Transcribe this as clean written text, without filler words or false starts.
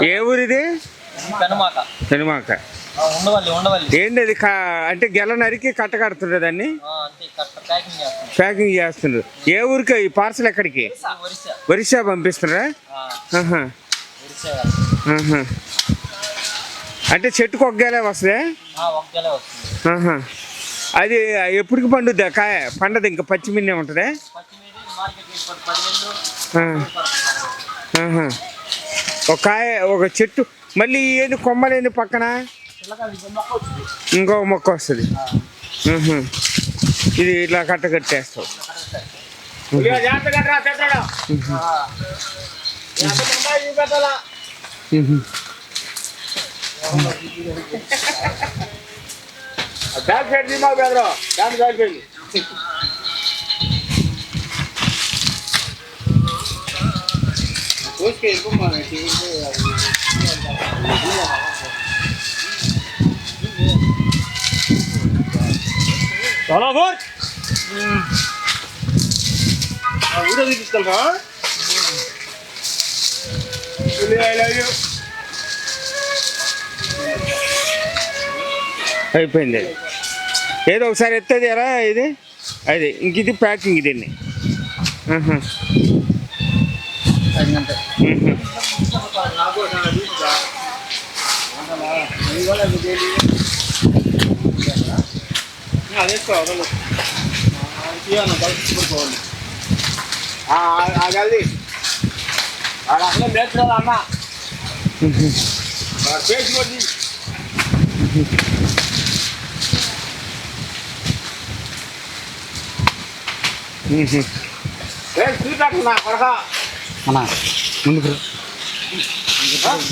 ఏ ఊరిది? పెనుమాక. ఏంటి అది? అంటే గెల నరికి కట్ట కడుతుండ్రు దాన్ని ప్యాకింగ్ చేస్తుండ్రు. ఏ ఊరికి ఈ పార్సల్? ఎక్కడికి? ఒరిస్సా పంపిస్తున్నారా? అంటే చెట్టుకు ఒక గెలే వస్తుంది. అది ఎప్పటికి పండుద్ది కాయ? పండదు ఇంకా పచ్చిమిన్నే ఉంటుంది. ఒక కాయ ఒక చెట్టు మళ్ళీ ఏంది కొమ్మలేని పక్కన ఇంకో మొక్క వస్తుంది. ఇది ఇట్లా కట్ట కట్టేస్తావు. అయిపోయింది. ఏదో ఒకసారి ఎత్తది ఎలా ఇది? అది ఇంక ఇది ప్యాకింగ్ దీన్ని. ముందుకు